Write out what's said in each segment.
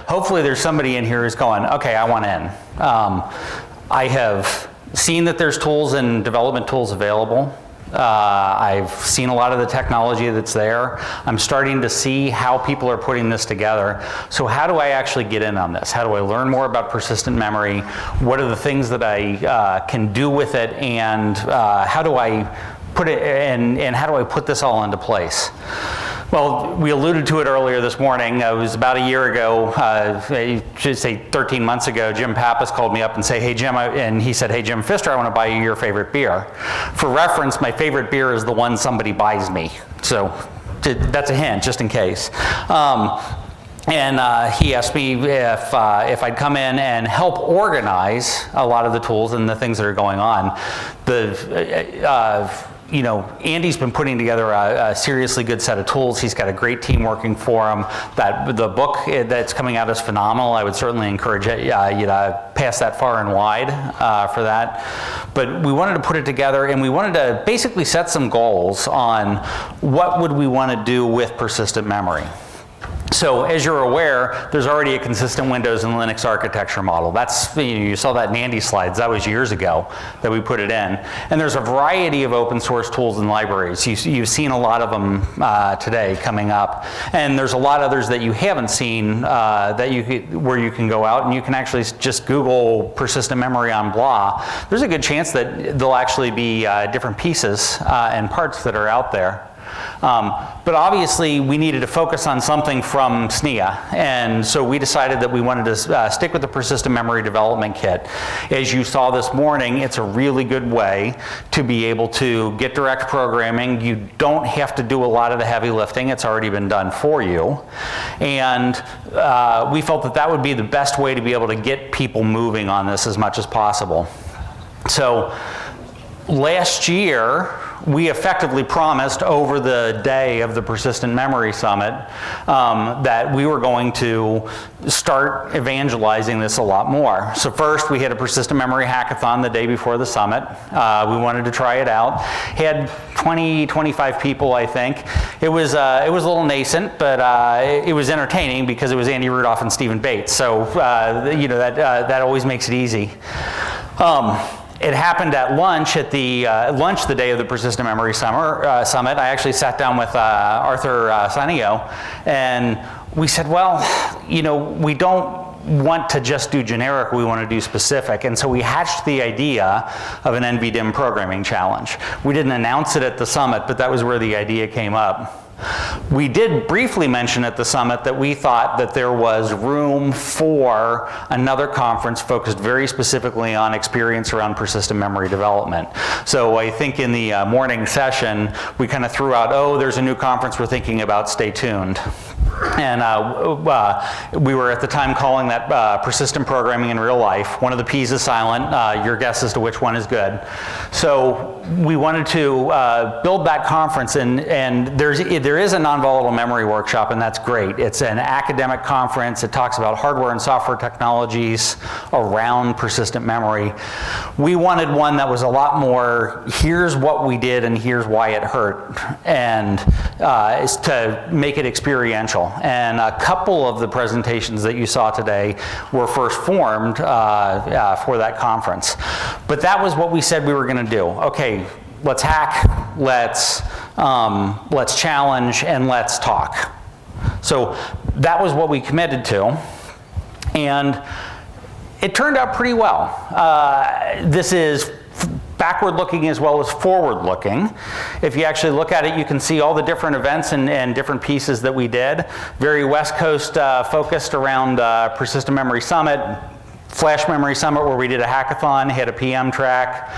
hopefully there's somebody in here who's going, okay, I want in. I have seen that there's tools and development tools available. I've seen a lot of the technology that's there. I'm starting to see how people are putting this together. So how do I actually get in on this? How do I learn more about persistent memory? What are the things that I can do with it, and how do I put it, and how do I put this all into place? Well, we alluded to it earlier this morning. It was about a year ago, I should say 13 months ago, Jim Pappas called me up and say, hey Jim, and he said, hey Jim Pfister, I want to buy you your favorite beer. For reference, my favorite beer is the one somebody buys me. So that's a hint, just in case. And he asked me if I'd come in and help organize a lot of the tools and the things that are going on. You know, Andy's been putting together a seriously good set of tools. He's got a great team working for him. The book that's coming out is phenomenal. I would certainly encourage you to pass that far and wide for that. But we wanted to put it together, and we wanted to basically set some goals on what would we want to do with persistent memory. So as you're aware, there's already a consistent Windows and Linux architecture model. That's, you saw that in Andy's slides, that was years ago that we put it in. And there's a variety of open source tools and libraries. You've seen a lot of them today coming up. And there's a lot others that you haven't seen where you can go out and you can actually just Google persistent memory on blah. There's a good chance that there'll actually be different pieces and parts that are out there. But obviously we needed to focus on something from SNIA, and so we decided that we wanted to stick with the persistent memory development kit. As you saw this morning, it's a really good way to be able to get direct programming. You don't have to do a lot of the heavy lifting. It's already been done for you. And we felt that that would be the best way to be able to get people moving on this as much as possible. So last year, we effectively promised over the day of the Persistent Memory Summit that we were going to start evangelizing this a lot more. So first, we had a Persistent Memory Hackathon the day before the summit. We wanted to try it out. Had 20, 25 people, I think. It was a little nascent, but it was entertaining because it was Andy Rudolph and Stephen Bates. So you know, that always makes it easy. It happened at lunch, at the lunch the day of the Persistent Memory Summit. I actually sat down with Arthur SNIA, and we said, well, you know, we don't want to just do generic, we want to do specific. And so we hatched the idea of an NVDIMM programming challenge. We didn't announce it at the summit, but that was where the idea came up. We did briefly mention at the summit that we thought that there was room for another conference focused very specifically on experience around persistent memory development. So I think in the morning session, we kind of threw out, oh, there's a new conference we're thinking about, stay tuned. And we were at the time calling that persistent programming in real life. One of the P's is silent. Your guess as to which one is good. So we wanted to build that conference, and there is a non-volatile memory workshop, and that's great. It's an academic conference. It talks about hardware and software technologies around persistent memory. We wanted one that was a lot more, here's what we did and here's why it hurt, and is to make it experiential. And a couple of the presentations that you saw today were first formed for that conference. But that was what we said we were going to do. Okay, let's hack, let's challenge, and let's talk. So that was what we committed to, and it turned out pretty well. This is backward-looking as well as forward-looking. If you actually look at it, you can see all the different events and different pieces that we did. Very West Coast focused around Persistent Memory Summit, Flash Memory Summit, where we did a hackathon, had a PM track,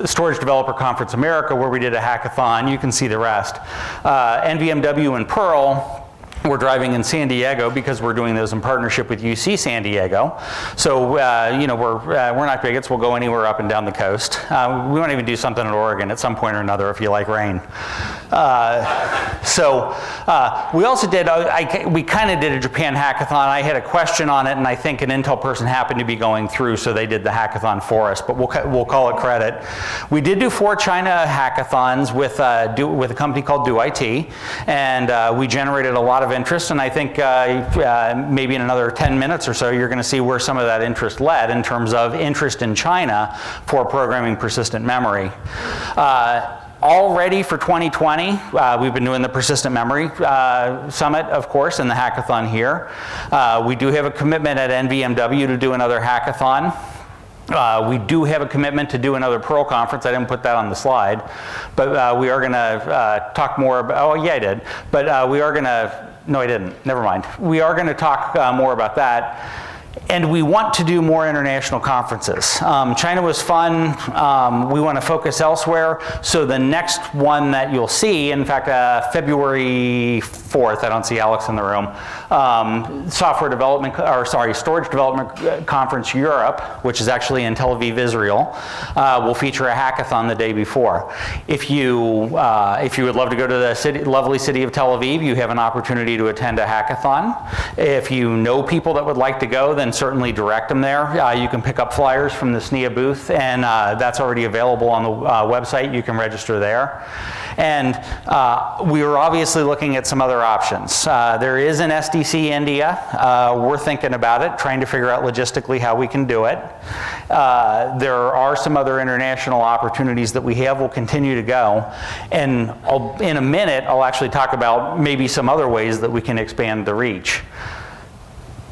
Storage Developer Conference America, where we did a hackathon. You can see the rest. NVMW and Perl, we're driving in San Diego because we're doing those in partnership with UC San Diego. So you know, we're not bigots. We'll go anywhere up and down the coast. We want to even do something in Oregon at some point or another if you like rain. We also did, we kind of did a Japan hackathon. I had a question on it, and I think an Intel person happened to be going through, so they did the hackathon for us, but we'll call it credit. We did do 4 China hackathons with a company called DoIT, and we generated a lot of interest, and I think maybe in another 10 minutes or so, you're going to see where some of that interest led in terms of interest in China for programming persistent memory. All ready for 2020. We've been doing the Persistent Memory Summit, of course, and the hackathon here. We do have a commitment at NVMW to do another hackathon. We do have a commitment to do another Perl conference. I didn't put that on the slide, but we are going to talk more about, oh yeah, I did. But we are going to, no I didn't, never mind. We are going to talk more about that. And we want to do more international conferences. China was fun. We want to focus elsewhere. So the next one that you'll see, in fact, February 4th, I don't see Alex in the room, Storage Development Conference Europe, which is actually in Tel Aviv, Israel, will feature a hackathon the day before. If you would love to go to the lovely city of Tel Aviv, you have an opportunity to attend a hackathon. If you know people that would like to go, then certainly direct them there. You can pick up flyers from the SNIA booth, and that's already available on the website. You can register there. And we are obviously looking at some other options. There is an SDC India. We're thinking about it, trying to figure out logistically how we can do it. There are some other international opportunities that we have. We'll continue to go. And in a minute, I'll actually talk about maybe some other ways that we can expand the reach.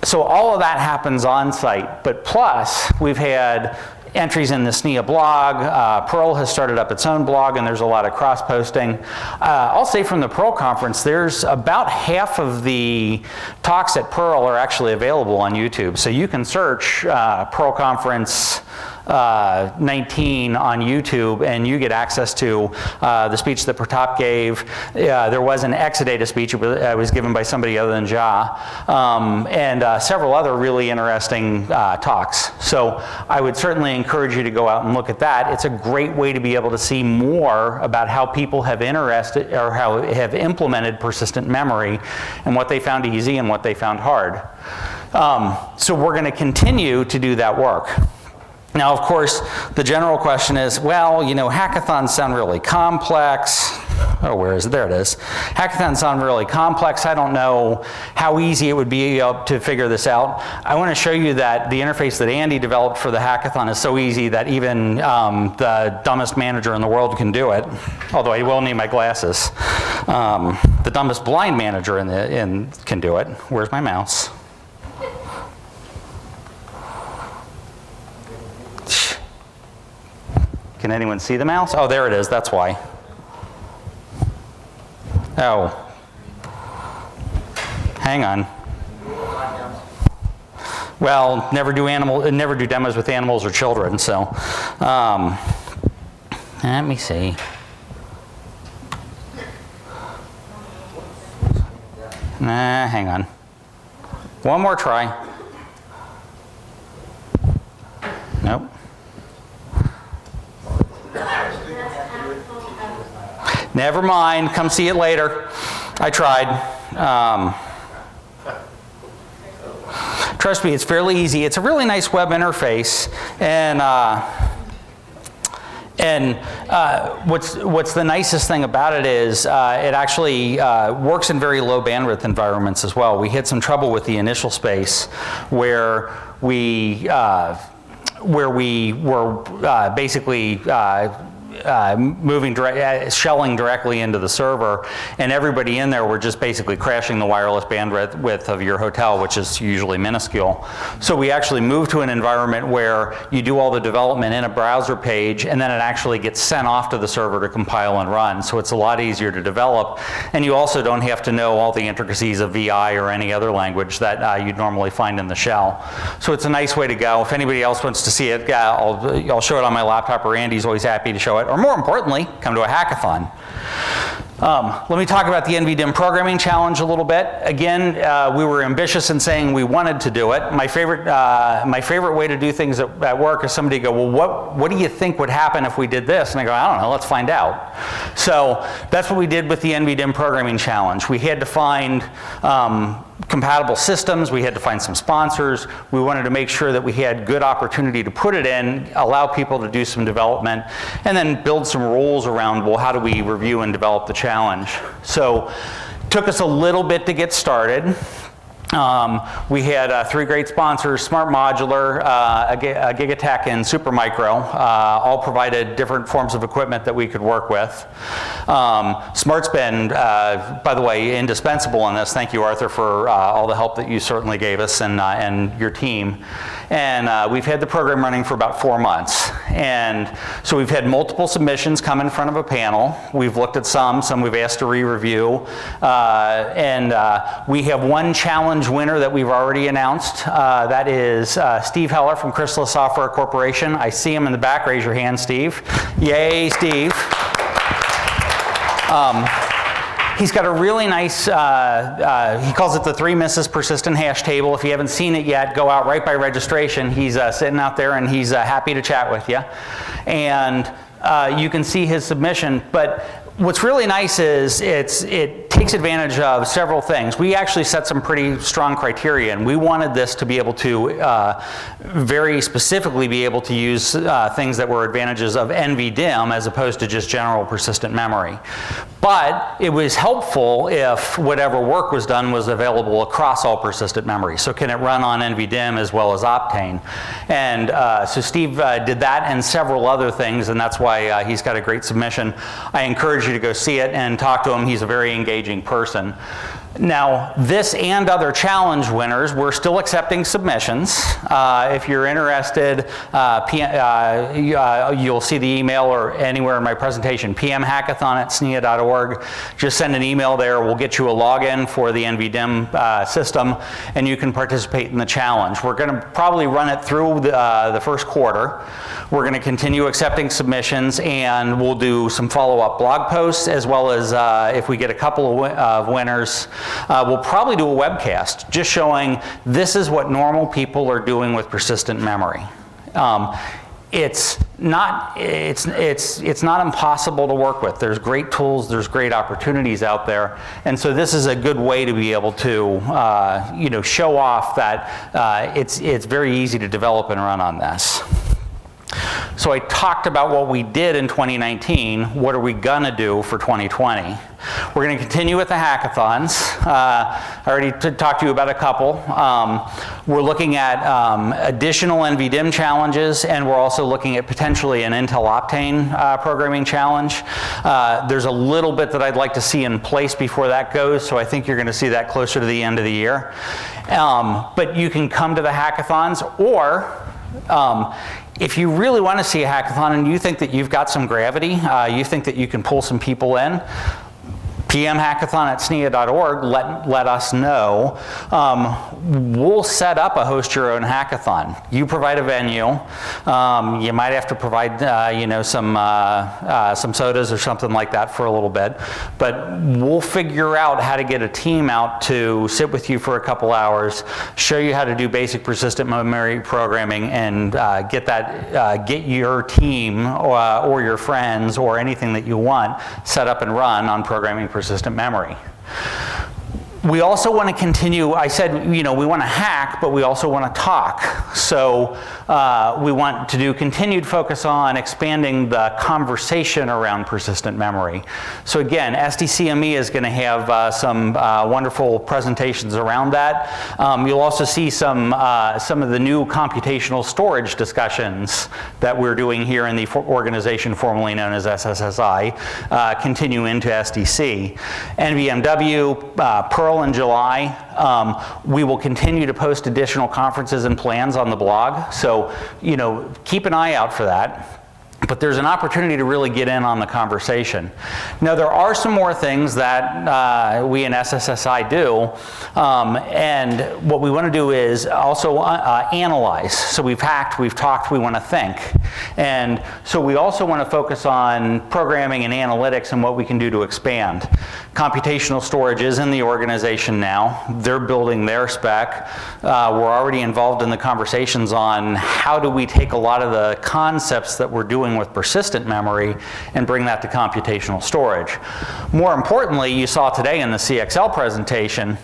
So all of that happens on site, but plus we've had entries in the SNIA blog. Perl has started up its own blog, and there's a lot of cross-posting. I'll say from the Perl conference, there's about half of the talks at Perl are actually available on YouTube. So you can search Perl Conference 19 on YouTube, and you get access to the speech that Pratap gave. There was an Exadata speech. It was given by somebody other than Ja, and several other really interesting talks. So I would certainly encourage you to go out and look at that. It's a great way to be able to see more about how people have have implemented persistent memory and what they found easy and what they found hard. So we're going to continue to do that work. Now, of course, the general question is, well, you know, hackathons sound really complex. Oh, where is it? There it is. Hackathons sound really complex. I don't know how easy it would be to figure this out. I want to show you that the interface that Andy developed for the hackathon is so easy that even the dumbest manager in the world can do it, although I will need my glasses. The dumbest blind manager can do it. Where's my mouse? Can anyone see the mouse? Oh, there it is. That's why. Oh. Hang on. Well, never do demos with animals or children, so. Let me see. Hang on. One more try. Nope. Never mind, come see it later. I tried. Trust me, it's fairly easy. It's a really nice web interface, and what's the nicest thing about it is it actually works in very low bandwidth environments as well. We had some trouble with the initial space where we were basically shelling directly into the server, and everybody in there were just basically crashing the wireless bandwidth of your hotel, which is usually minuscule. So we actually moved to an environment where you do all the development in a browser page, and then it actually gets sent off to the server to compile and run. So it's a lot easier to develop, and you also don't have to know all the intricacies of VI or any other language that you'd normally find in the shell. So it's a nice way to go. If anybody else wants to see it, I'll show it on my laptop, or Andy's always happy to show it. Or more importantly, come to a hackathon. Let me talk about the NVDIMM programming challenge a little bit. Again, we were ambitious in saying we wanted to do it. My favorite way to do things at work is somebody go, well, what do you think would happen if we did this? And I go, I don't know, let's find out. So that's what we did with the NVDIMM programming challenge. We had to find compatible systems, we had to find some sponsors, we wanted to make sure that we had good opportunity to put it in, allow people to do some development, and then build some rules around, well, how do we review and develop the challenge? So it took us a little bit to get started. We had 3 great sponsors, Smart Modular, Gigatech, and Supermicro, all provided different forms of equipment that we could work with. Smart's been, by the way, indispensable in this. Thank you, Arthur, for all the help that you certainly gave us and your team. And we've had the program running for about 4 months. And so we've had multiple submissions come in front of a panel. We've looked at some we've asked to re-review. We have one challenge winner that we've already announced. That is Steve Heller from Chrysalis Software Corporation. I see him in the back. Raise your hand, Steve. Yay, Steve. He's got a really nice, he calls it the 3 misses persistent hash table. If you haven't seen it yet, go out right by registration. He's sitting out there and he's happy to chat with you. And you can see his submission. But what's really nice is it takes advantage of several things. We actually set some pretty strong criteria, and we wanted this to be able to very specifically be able to use things that were advantages of NVDIMM as opposed to just general persistent memory. But it was helpful if whatever work was done was available across all persistent memory. So can it run on NVDIMM as well as Optane? And so Steve did that and several other things, and that's why he's got a great submission. I encourage you to go see it and talk to him. He's a very engaging person. Now, this and other challenge winners, we're still accepting submissions. If you're interested, you'll see the email or anywhere in my presentation, PM Hackathon at SNIA.org. Just send an email there. We'll get you a login for the NVDIMM system, and you can participate in the challenge. We're going to probably run it through the first quarter. We're going to continue accepting submissions, and we'll do some follow-up blog posts, as well as if we get a couple of winners, we'll probably do a webcast just showing this is what normal people are doing with persistent memory. It's not impossible to work with. There's great tools, there's great opportunities out there, and so this is a good way to be able to show off that it's very easy to develop and run on this. So I talked about what we did in 2019. What are we going to do for 2020? We're going to continue with the hackathons. I already talked to you about a couple. We're looking at additional NVDIMM challenges, and we're also looking at potentially an Intel Optane programming challenge. There's a little bit that I'd like to see in place before that goes, so I think you're going to see that closer to the end of the year. But you can come to the hackathons, or if you really want to see a hackathon and you think that you've got some gravity, you think that you can pull some people in, pmhackathon@snia.org, let us know. We'll set up a host your own hackathon. You provide a venue. You might have to provide some sodas or something like that for a little bit, but we'll figure out how to get a team out to sit with you for a couple hours, show you how to do basic persistent memory programming, and get your team or your friends or anything that you want set up and run on programming persistent memory. We also want to continue, I said, we want to hack, but we also want to talk. So we want to do continued focus on expanding the conversation around persistent memory. So again, SDCME is going to have some wonderful presentations around that. You'll also see some of the new computational storage discussions that we're doing here in the organization formerly known as SSSI continue into SDC. NVMW, Perl in July. We will continue to post additional conferences and plans on the blog, so keep an eye out for that. but there's an opportunity to really get in on the conversation. Now, there are some more things that we in SSSI do, and what we want to do is also analyze. So we've hacked, we've talked, we want to think. And so we also want to focus on programming and analytics and what we can do to expand. Computational storage is in the organization now. They're building their spec. We're already involved in the conversations on how do we take a lot of the concepts that we're doing with persistent memory and bring that to computational storage. More importantly, you saw today in the CXL presentation,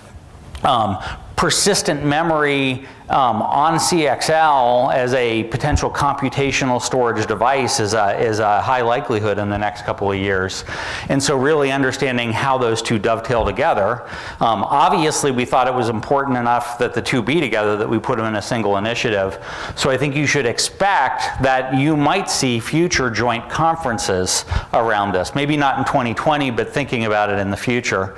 persistent memory on CXL as a potential computational storage device is a high likelihood in the next couple of years. And so really understanding how those two dovetail together. Obviously, we thought it was important enough that the two be together that we put them in a single initiative. So I think you should expect that you might see future joint conferences around this. Maybe not in 2020, but thinking about it in the future.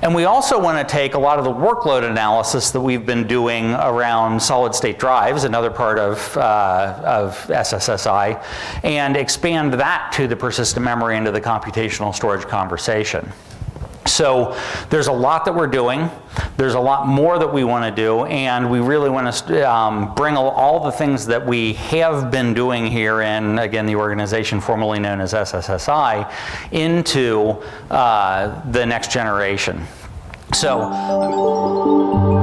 And we also want to take a lot of the workload analysis that we've been doing around solid state drives, another part of SSSI, and expand that to the persistent memory into the computational storage conversation. So there's a lot that we're doing. There's a lot more that we want to do, and we really want to bring all the things that we have been doing here in, again, the organization formerly known as SSSI, into the next generation. So.